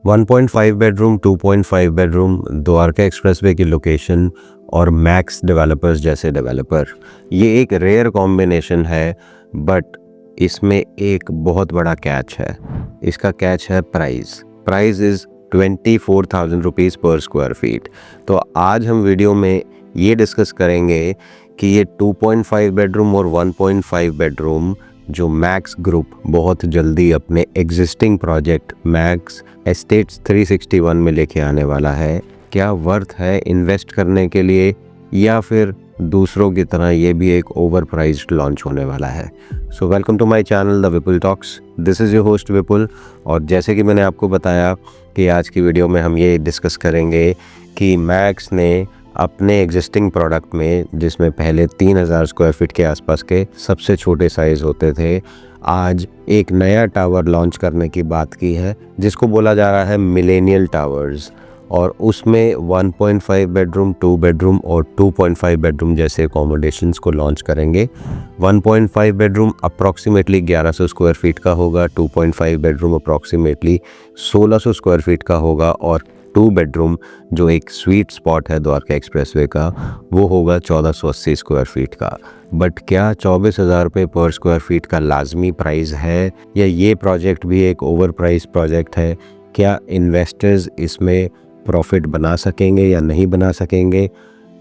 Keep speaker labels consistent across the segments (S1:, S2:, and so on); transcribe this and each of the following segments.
S1: 1.5 bedroom, 2.5 bedroom, Dwarka expressway की location और max developers जैसे डेवलपर, ये एक रेयर कॉम्बिनेशन है। बट इसमें एक बहुत बड़ा कैच है। इसका कैच है प्राइस इज़ 24,000 रुपीज़ पर स्क्वायर फीट। तो आज हम वीडियो में ये डिस्कस करेंगे कि ये 2.5 बेडरूम और 1.5 बेडरूम जो मैक्स ग्रुप बहुत जल्दी अपने एग्जिस्टिंग प्रोजेक्ट मैक्स एस्टेट्स 361 में लेके आने वाला है, क्या वर्थ है इन्वेस्ट करने के लिए, या फिर दूसरों की तरह ये भी एक ओवर प्राइस्ड लॉन्च होने वाला है। So welcome to my channel the Vipul talks. This is your host Vipul. और जैसे कि मैंने आपको बताया कि आज की वीडियो में हम ये डिस्कस करेंगे कि मैक्स ने अपने एग्जिस्टिंग प्रोडक्ट में, जिसमें पहले 3000 स्क्वायर फीट के आसपास के सबसे छोटे साइज़ होते थे, आज एक नया टावर लॉन्च करने की बात की है जिसको बोला जा रहा है मिलेनियल टावर्स। और उसमें 1.5 बेडरूम, 2 बेडरूम और 2.5 बेडरूम जैसे अकोमोडेशंस को लॉन्च करेंगे। 1.5 बेडरूम अप्रॉक्सीमेटली 1100 स्क्वायर फीट का होगा, 2.5 बेडरूम अप्रॉक्सीमेटली 1600 स्क्वायर फीट का होगा, और 2 बेडरूम जो एक स्वीट स्पॉट है द्वारका एक्सप्रेसवे का, वो होगा 1480 स्क्वायर फीट का। बट क्या 24,000 रुपये पर स्क्वायर फीट का लाजमी प्राइस है, या ये प्रोजेक्ट भी एक ओवर प्राइस प्रोजेक्ट है? क्या इन्वेस्टर्स इसमें प्रॉफिट बना सकेंगे या नहीं बना सकेंगे,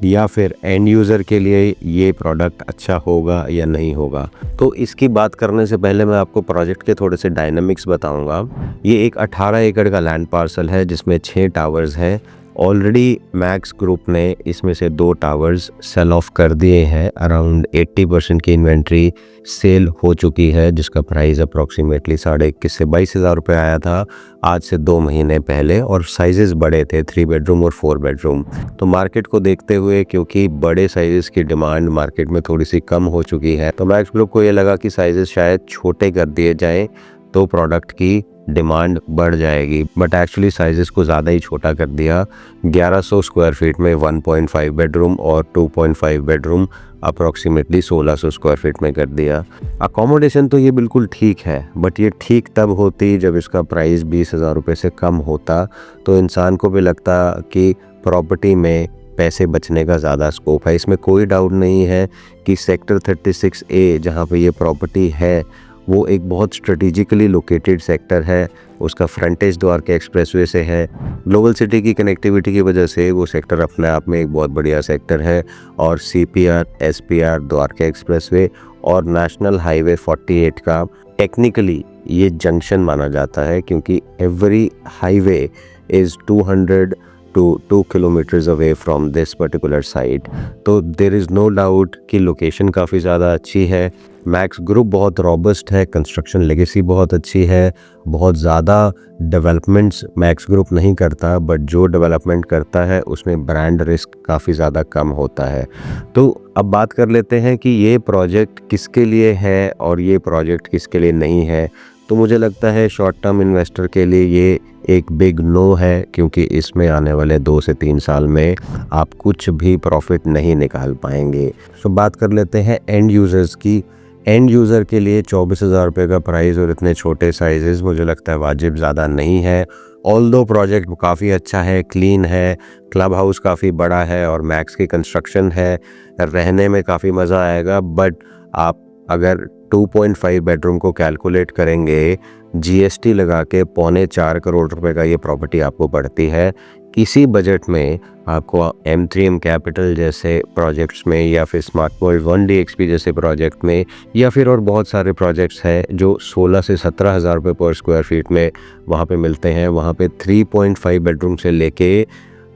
S1: या फिर एंड यूज़र के लिए ये प्रोडक्ट अच्छा होगा या नहीं होगा? तो इसकी बात करने से पहले मैं आपको प्रोजेक्ट के थोड़े से डायनामिक्स बताऊंगा। ये एक 18 एकड़ का लैंड पार्सल है जिसमें 6 टावर्स हैं। ऑलरेडी मैक्स ग्रुप ने इसमें से 2 टावर्स सेल ऑफ कर दिए हैं। अराउंड 80% की इन्वेंट्री सेल हो चुकी है, जिसका प्राइस अप्रॉक्सीमेटली 21,500 से 22,000 रुपये आया था आज से 2 महीने पहले, और साइजेस बड़े थे, 3 बेडरूम और 4 बेडरूम। तो मार्केट को देखते हुए, क्योंकि बड़े साइजेस की डिमांड मार्केट में थोड़ी सी कम हो चुकी है, तो मैक्स ग्रुप को ये लगा कि साइजेस शायद छोटे कर दिए जाएं तो प्रोडक्ट की डिमांड बढ़ जाएगी। बट एक्चुअली साइजेस को ज़्यादा ही छोटा कर दिया। 1100 स्क्वायर फीट में 1.5 बेडरूम और 2.5 बेडरूम अप्रॉक्सीमेटली 1600 स्क्वायर फीट में कर दिया। अकोमोडेशन तो ये बिल्कुल ठीक है, बट ये ठीक तब होती जब इसका प्राइस 20,000 रुपये से कम होता, तो इंसान को भी लगता कि प्रॉपर्टी में पैसे बचने का ज़्यादा स्कोप है। इसमें कोई डाउट नहीं है कि सेक्टर 36A जहाँ पे ये प्रॉपर्टी है, वो एक बहुत स्ट्रेटेजिकली लोकेटेड सेक्टर है। उसका फ्रंटेज द्वारका एक्सप्रेसवे से है। ग्लोबल सिटी की कनेक्टिविटी की वजह से वो सेक्टर अपने आप में एक बहुत बढ़िया सेक्टर है। और CPR, SPR, द्वारका एक्सप्रेसवे और नेशनल हाईवे 48 का टेक्निकली ये जंक्शन माना जाता है, क्योंकि every highway is 200 to 2 kilometers away from this particular site। तो देर इज़ नो डाउट कि लोकेशन काफ़ी ज़्यादा अच्छी है। मैक्स ग्रुप बहुत रॉबस्ट है, कंस्ट्रक्शन लेगेसी बहुत अच्छी है। बहुत ज़्यादा डेवलपमेंट्स मैक्स ग्रुप नहीं करता, बट जो डेवलपमेंट करता है उसमें ब्रांड रिस्क काफ़ी ज़्यादा कम होता है। तो अब बात कर लेते हैं कि ये प्रोजेक्ट किसके लिए है और ये प्रोजेक्ट किसके लिए नहीं है। तो मुझे लगता है शॉर्ट टर्म इन्वेस्टर के लिए ये एक बिग नो है, क्योंकि इसमें आने वाले 2 से 3 साल में आप कुछ भी प्रॉफिट नहीं निकाल पाएंगे। तो बात कर लेते हैं एंड यूज़र्स की। एंड यूज़र के लिए 24,000 रुपये का प्राइस और इतने छोटे साइजेस मुझे लगता है वाजिब ज़्यादा नहीं है। ऑल्दो प्रोजेक्ट काफ़ी अच्छा है, क्लीन है, क्लब हाउस काफ़ी बड़ा है और मैक्स की कंस्ट्रक्शन है, रहने में काफ़ी मज़ा आएगा। बट आप अगर 2.5 बेडरूम को कैलकुलेट करेंगे, GST लगा के 3.25 करोड़ रुपए का ये प्रॉपर्टी आपको पड़ती है। इसी बजट में आपको M3M कैपिटल जैसे प्रोजेक्ट्स में, या फिर स्मार्ट वर्ल्ड 1DXP जैसे प्रोजेक्ट में, या फिर और बहुत सारे प्रोजेक्ट्स हैं जो 16 से 17,000 रुपये पर स्क्वायर फीट में वहाँ पे मिलते हैं। वहाँ पे 3.5 बेडरूम से लेके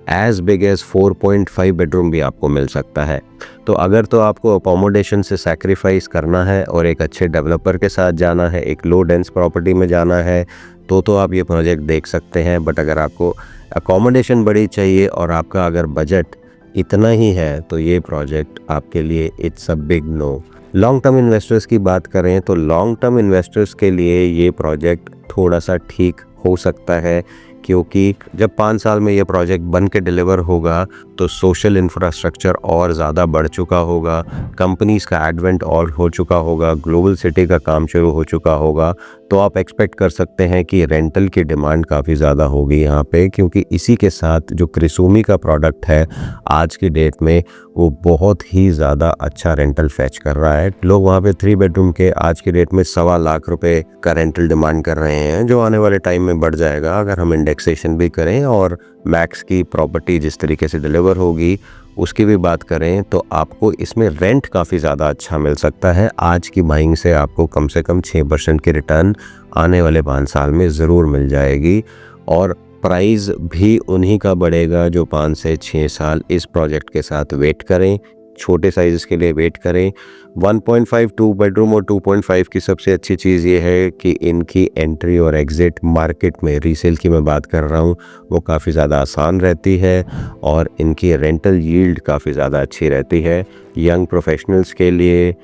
S1: एज बिग एज 4.5 बेडरूम भी आपको मिल सकता है। तो अगर तो आपको अकोमोडेशन से सैक्रिफाइस करना है और एक अच्छे डेवलपर के साथ जाना है, एक लो डेंस प्रॉपर्टी में जाना है, तो आप ये प्रोजेक्ट देख सकते हैं। बट अगर आपको अकोमोडेशन बड़ी चाहिए और आपका अगर बजट इतना ही है, तो ये प्रोजेक्ट आपके लिए it's a big no. Long term investors की बात करें तो लॉन्ग टर्म इन्वेस्टर्स के लिए ये प्रोजेक्ट थोड़ा सा ठीक हो सकता है, क्योंकि जब 5 साल में ये प्रोजेक्ट बन के डिलीवर होगा तो सोशल इंफ्रास्ट्रक्चर और ज़्यादा बढ़ चुका होगा, कंपनीज़ का एडवेंट और हो चुका होगा, ग्लोबल सिटी का काम शुरू हो चुका होगा। तो आप एक्सपेक्ट कर सकते हैं कि रेंटल की डिमांड काफ़ी ज़्यादा होगी यहाँ पे, क्योंकि इसी के साथ जो क्रिसोमी का प्रोडक्ट है आज की डेट में वो बहुत ही ज़्यादा अच्छा रेंटल फैच कर रहा है। लोग वहाँ पे 3 बेडरूम के आज की डेट में 1.25 लाख रुपए का रेंटल डिमांड कर रहे हैं, जो आने वाले टाइम में बढ़ जाएगा अगर हम इंडेक्सेशन भी करें और मैक्स की प्रॉपर्टी जिस तरीके से डिलीवर होगी उसकी भी बात करें तो आपको इसमें रेंट काफ़ी ज़्यादा अच्छा मिल सकता है। आज की बाइंग से आपको कम से कम 6% की रिटर्न आने वाले 5 साल में ज़रूर मिल जाएगी और प्राइस भी उन्हीं का बढ़ेगा जो 5 से 6 साल इस प्रोजेक्ट के साथ वेट करें, छोटे साइज़ के लिए वेट करें। 1.5 2 बेडरूम और 2.5 की सबसे अच्छी चीज़ ये है कि इनकी एंट्री और एग्ज़िट मार्केट में, रीसेल की मैं बात कर रहा हूँ, वो काफ़ी ज़्यादा आसान रहती है और इनकी रेंटल यील्ड काफ़ी ज़्यादा अच्छी रहती है। यंग प्रोफेशनल्स के लिए,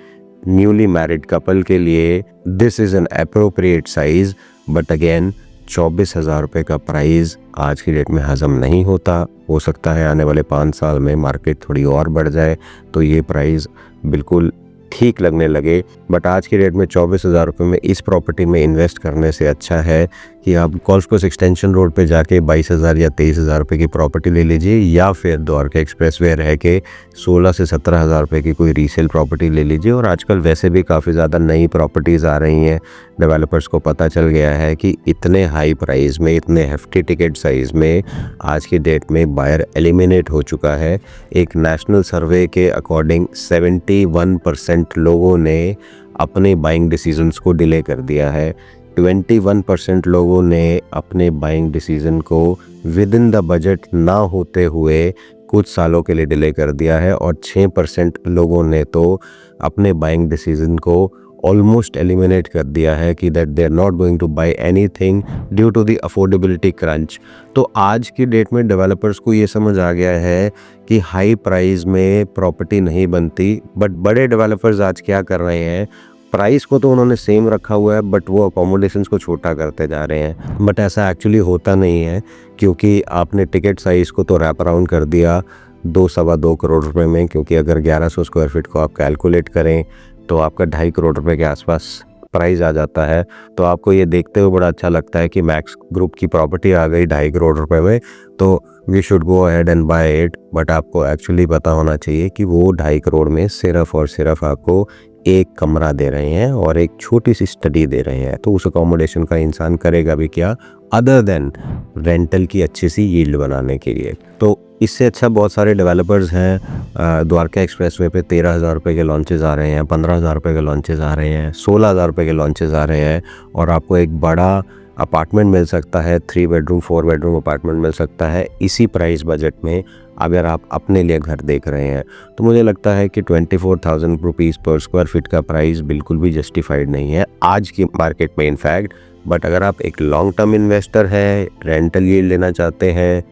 S1: न्यूली मैरिड कपल के लिए this is an appropriate size, but again 24,000 रुपये का प्राइस आज की डेट में हज़म नहीं होता। हो सकता है आने वाले 5 साल में मार्केट थोड़ी और बढ़ जाए तो ये प्राइस बिल्कुल ठीक लगने लगे, बट आज की डेट में 24,000 रुपये में इस प्रॉपर्टी में इन्वेस्ट करने से अच्छा है कि आप गोल्फ कोर्स एक्सटेंशन रोड पे जाके 22,000 या 23,000 रुपये की प्रॉपर्टी ले लीजिए, या फिर द्वारका एक्सप्रेसवे रह के 16 से 17,000 रुपये की कोई रीसेल प्रॉपर्टी ले लीजिए। और आजकल वैसे भी काफ़ी ज़्यादा नई प्रॉपर्टीज़ आ रही हैं, डेवलपर्स को पता चल गया है कि इतने हाई प्राइस में, इतने हेफ्टी टिकट साइज़ में आज की डेट में बायर एलिमिनेट हो चुका है। एक नेशनल सर्वे के अकॉर्डिंग 71% लोगों ने अपने बाइंग डिसीजंस को डिले कर दिया है। 21% लोगों ने अपने बाइंग डिसीजन को विद इन द बजट ना होते हुए कुछ सालों के लिए डिले कर दिया है और 6% लोगों ने तो अपने बाइंग डिसीजन को ऑलमोस्ट एलिमिनेट कर दिया है कि that they are not going to buy anything due to the affordability crunch. तो आज की डेट में डेवलपर्स को ये समझ आ गया है कि हाई प्राइस में प्रॉपर्टी नहीं बनती, बट बड़े डेवलपर्स आज क्या कर रहे हैं, प्राइस को तो उन्होंने सेम रखा हुआ है बट वो अकोमोडेशंस को छोटा करते जा रहे हैं। बट ऐसा एक्चुअली होता नहीं है, क्योंकि आपने टिकट साइज़ को तो रैप अराउंड कर दिया 2-2.25 करोड़ रुपए में, क्योंकि अगर 1100 स्क्वायर फीट को आप कैलकुलेट करें तो आपका 2.5 करोड़ रुपए के आसपास प्राइस आ जाता है। तो आपको ये देखते हुए बड़ा अच्छा लगता है कि मैक्स ग्रुप की प्रॉपर्टी आ गई 2.5 करोड़ रुपए में, तो we should go ahead and buy it. But आपको एक्चुअली पता होना चाहिए कि वो 2.5 करोड़ में सिर्फ और सिर्फ आपको एक कमरा दे रहे हैं और एक छोटी सी स्टडी दे रहे हैं। तो उस अकोमोडेशन का इंसान करेगा भी क्या अदर देन रेंटल की अच्छी सी यील्ड बनाने के लिए। तो इससे अच्छा बहुत सारे डेवलपर्स हैं। द्वारका एक्सप्रेसवे पे 13,000 रुपये के लॉन्चेस आ रहे हैं, 15,000 रुपये के लॉन्चेस आ रहे हैं, 16,000 रुपये के लॉन्चेस आ रहे हैं और आपको एक बड़ा अपार्टमेंट मिल सकता है, 3 बेडरूम 4 बेडरूम अपार्टमेंट मिल सकता है इसी प्राइस बजट में अगर आप अपने लिए घर देख रहे हैं। तो मुझे लगता है कि 24,000 रुपीज़ पर स्क्वायर फीट का प्राइस बिल्कुल भी जस्टिफाइड नहीं है आज की मार्केट में इनफैक्ट। बट अगर आप एक लॉन्ग टर्म इन्वेस्टर हैं, रेंटल यील्ड लेना चाहते हैं,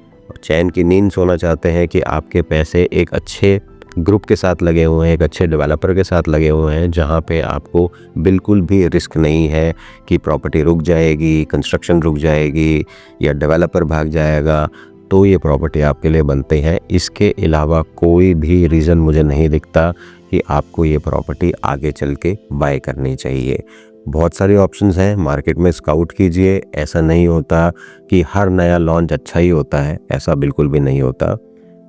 S1: चैन की नींद सोना चाहते हैं कि आपके पैसे एक अच्छे ग्रुप के साथ लगे हुए हैं, एक अच्छे डेवलपर के साथ लगे हुए हैं, जहां पे आपको बिल्कुल भी रिस्क नहीं है कि प्रॉपर्टी रुक जाएगी, कंस्ट्रक्शन रुक जाएगी या डेवलपर भाग जाएगा, तो ये प्रॉपर्टी आपके लिए बनते हैं। इसके अलावा कोई भी रीज़न मुझे नहीं दिखता कि आपको ये प्रॉपर्टी आगे चल के बाय करनी चाहिए। बहुत सारे ऑप्शंस हैं, मार्केट में स्काउट कीजिए। ऐसा नहीं होता कि हर नया लॉन्च अच्छा ही होता है, ऐसा बिल्कुल भी नहीं होता।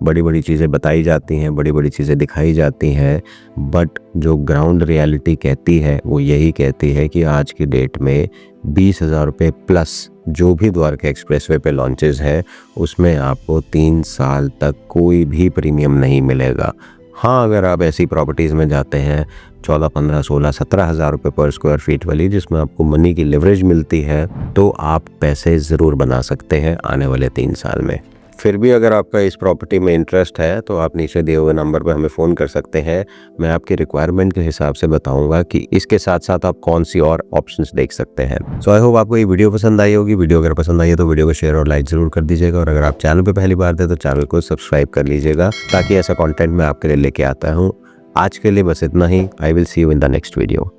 S1: बड़ी बड़ी चीज़ें बताई जाती हैं, बड़ी बड़ी चीज़ें दिखाई जाती हैं, बट जो ग्राउंड रियलिटी कहती है वो यही कहती है कि आज की डेट में 20,000 रुपये प्लस जो भी द्वारका एक्सप्रेसवे पे लॉन्चेस हैं उसमें आपको 3 साल तक कोई भी प्रीमियम नहीं मिलेगा। हाँ, अगर आप ऐसी प्रॉपर्टीज़ में जाते हैं 14, 15, 16, 17,000 रुपये पर स्क्वायर फीट वाली, जिसमें आपको मनी की लिवरेज मिलती है, तो आप पैसे ज़रूर बना सकते हैं आने वाले 3 साल में। फिर भी अगर आपका इस प्रॉपर्टी में इंटरेस्ट है तो आप नीचे दिए हुए नंबर पर हमें फ़ोन कर सकते हैं। मैं आपकी रिक्वायरमेंट के हिसाब से बताऊंगा कि इसके साथ साथ आप कौन सी और ऑप्शंस देख सकते हैं। सो आई होप आपको ये वीडियो पसंद आई होगी। वीडियो अगर पसंद आई है तो वीडियो को शेयर और लाइक ज़रूर कर दीजिएगा, और अगर आप चैनल पर पहली बार थे तो चैनल को सब्सक्राइब कर लीजिएगा, ताकि ऐसा कॉन्टेंट मैं आपके लिए लेके आता हूँ। आज के लिए बस इतना ही। I will see you in the next video.